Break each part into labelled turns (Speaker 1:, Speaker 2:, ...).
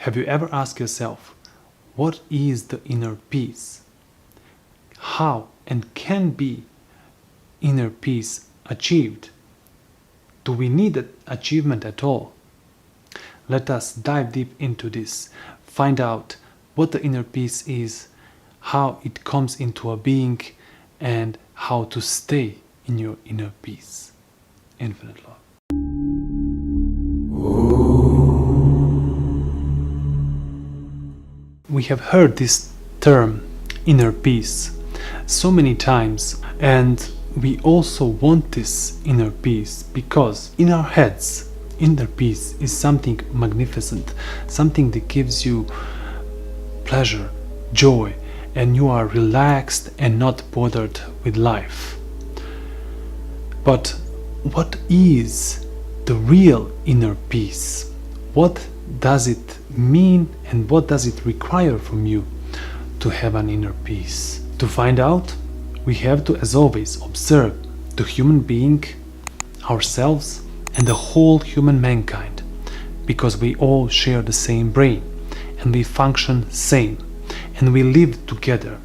Speaker 1: Have you ever asked yourself, what is the inner peace? How and can be inner peace achieved? Do we need that achievement at all? Let us dive deep into this, find out what the inner peace is, how it comes into a being, and how to stay in your inner peace. Infinite love. We have heard this term, inner peace, so many times, and we also want this inner peace because in our heads, inner peace is something magnificent, something that gives you pleasure, joy, and you are relaxed and not bothered with life. But what is the real inner peace? What does it mean and what does it require from you to have an inner peace? To find out, we have to, as always, observe the human being, ourselves, and the whole human mankind, because we all share the same brain and we function same and we live together.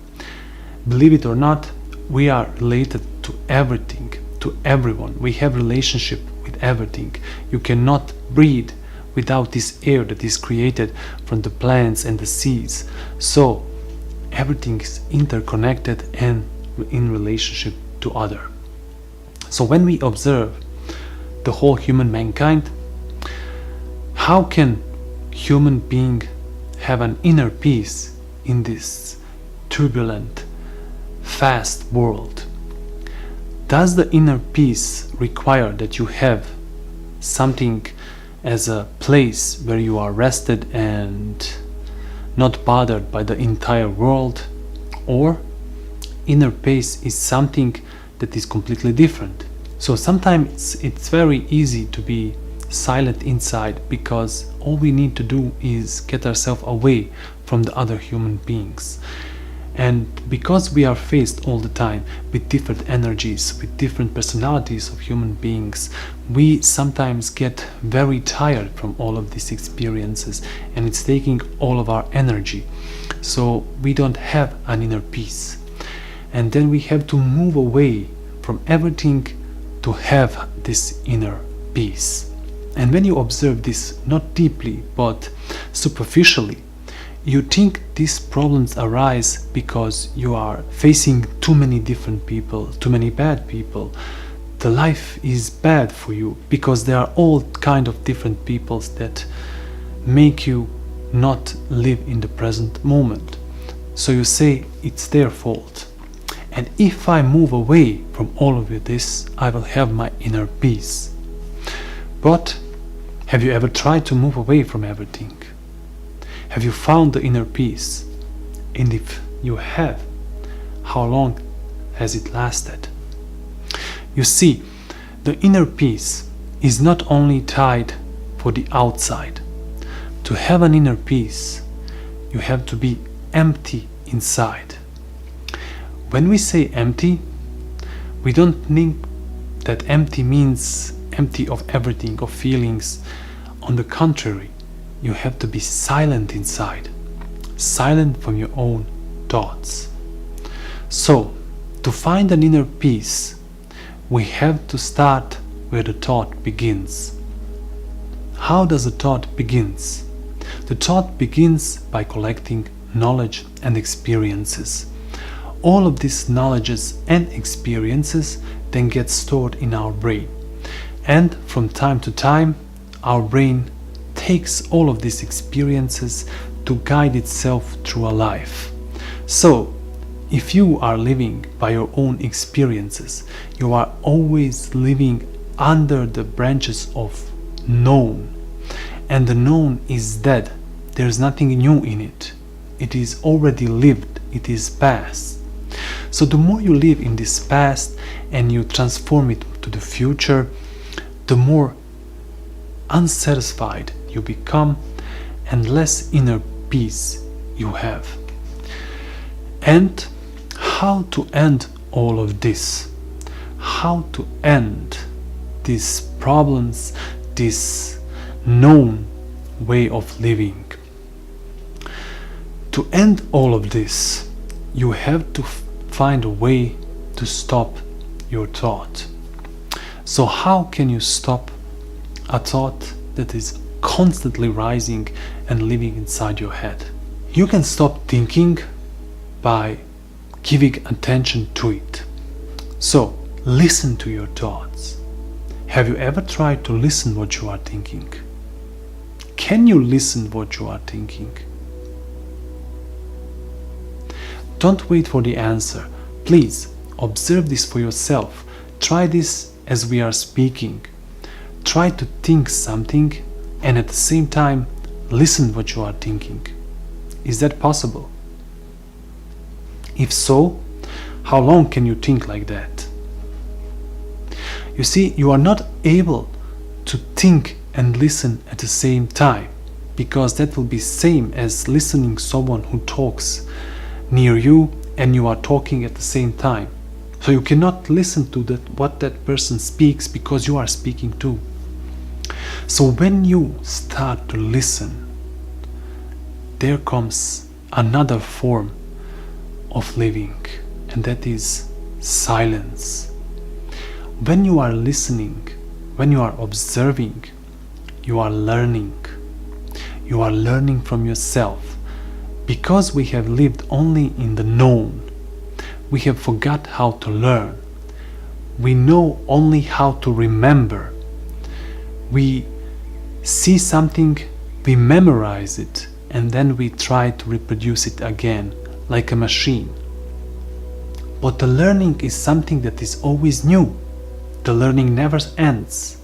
Speaker 1: Believe it or not, we are related to everything, to everyone. We have relationship with everything. You cannot breathe without this air that is created from the plants and the seas. So everything is interconnected and in relationship to other. So when we observe the whole human mankind, how can human being have an inner peace in this turbulent, fast world? Does the inner peace require that you have something as a place where you are rested and not bothered by the entire world? Or inner peace is something that is completely different? So sometimes it's very easy to be silent inside because all we need to do is get ourselves away from the other human beings. And because we are faced all the time with different energies, with different personalities of human beings, we sometimes get very tired from all of these experiences, and it's taking all of our energy. So we don't have an inner peace. And then we have to move away from everything to have this inner peace. And when you observe this, not deeply but superficially, you think these problems arise because you are facing too many different people, too many bad people. The life is bad for you because there are all kind of different peoples that make you not live in the present moment. So you say it's their fault. And if I move away from all of this, I will have my inner peace. But have you ever tried to move away from everything? Have you found the inner peace? And if you have, how long has it lasted? You see, the inner peace is not only tied for the outside. To have an inner peace, you have to be empty inside. When we say empty, we don't think that empty means empty of everything, of feelings. On the contrary, you have to be silent inside, silent from your own thoughts. So, to find an inner peace, we have to start where the thought begins. How does the thought begins? The thought begins by collecting knowledge and experiences. All of these knowledges and experiences then get stored in our brain. And from time to time, our brain takes all of these experiences to guide itself through a life. So, if you are living by your own experiences, you are always living under the branches of known. And the known is dead. There is nothing new in it. It is already lived. It is past. So the more you live in this past and you transform it to the future, the more unsatisfied you become and less inner peace you have. And how to end all of this? How to end these problems, this known way of living? To end all of this, you have to find a way to stop your thought. So how can you stop a thought that is constantly rising and living inside your head? You can stop thinking by giving attention to it. So listen to your thoughts. Have you ever tried to listen what you are thinking? Can you listen what you are thinking? Don't wait for the answer. Please observe this for yourself. Try this as we are speaking. Try to think something and at the same time listen what you are thinking. Is that possible? If so, how long can you think like that? You see, you are not able to think and listen at the same time, because that will be same as listening someone who talks near you and you are talking at the same time. So you cannot listen to what that person speaks because you are speaking too. So when you start to listen, there comes another form of living, and that is silence. When you are listening, when you are observing, you are learning. You are learning from yourself. Because we have lived only in the known, we have forgot how to learn. We know only how to remember. We see something, we memorize it, and then we try to reproduce it again, like a machine. But the learning is something that is always new. The learning never ends.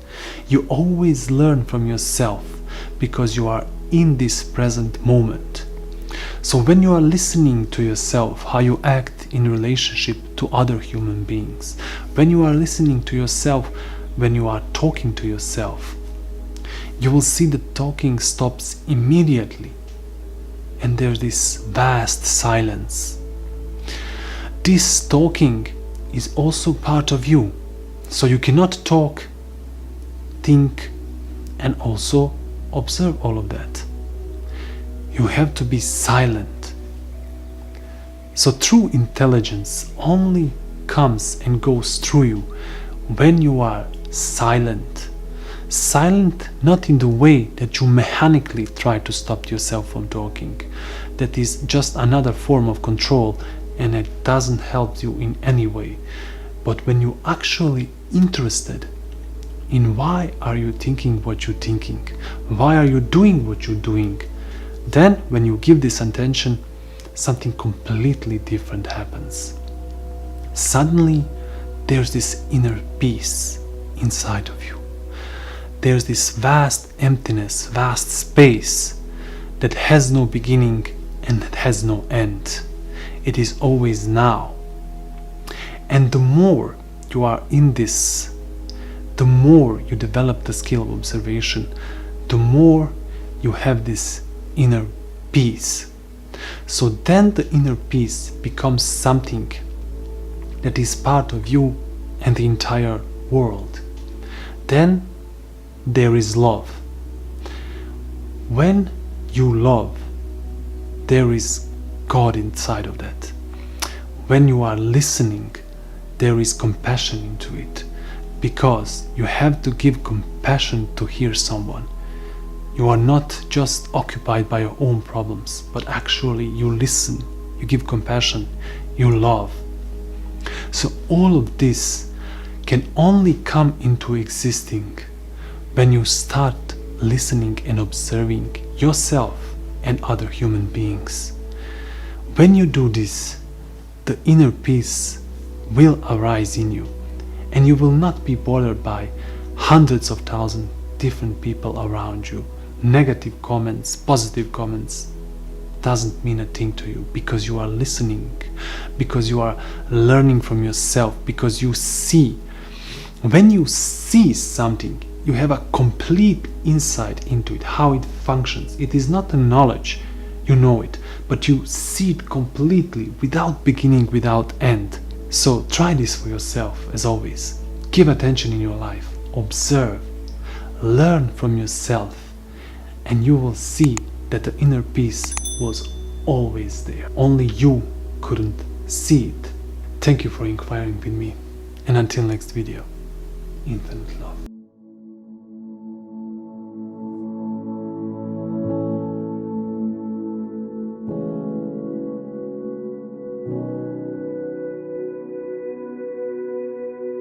Speaker 1: You always learn from yourself because you are in this present moment. So when you are listening to yourself, how you act in relationship to other human beings, when you are listening to yourself, when you are talking to yourself, you will see that talking stops immediately and there's this vast silence. This talking is also part of you, so you cannot talk, think, and also observe all of that. You have to be silent. So true intelligence only comes and goes through you when you are silent. Silent not in the way that you mechanically try to stop yourself from talking. That is just another form of control and it doesn't help you in any way. But when you're actually interested in why are you thinking what you're thinking, why are you doing what you're doing, then when you give this attention, something completely different happens. Suddenly there's this inner peace inside of you. There's this vast emptiness, vast space that has no beginning and that has no end. It is always now. And the more you are in this, the more you develop the skill of observation, the more you have this inner peace. So then the inner peace becomes something that is part of you and the entire world. Then there is love. When you love, there is God inside of that. When you are listening, there is compassion into it, because you have to give compassion to hear someone. You are not just occupied by your own problems, but actually you listen, you give compassion, you love. So all of this can only come into existing when you start listening and observing yourself and other human beings. When you do this, the inner peace will arise in you, and you will not be bothered by hundreds of thousands different people around you. Negative comments, positive comments doesn't mean a thing to you, because you are listening, because you are learning from yourself, because you see. When you see something, you have a complete insight into it, how it functions. It is not a knowledge, you know it, but you see it completely, without beginning, without end. So try this for yourself, as always. Give attention in your life, observe, learn from yourself, and you will see that the inner peace was always there. Only you couldn't see it. Thank you for inquiring with me. And until next video, infinite love.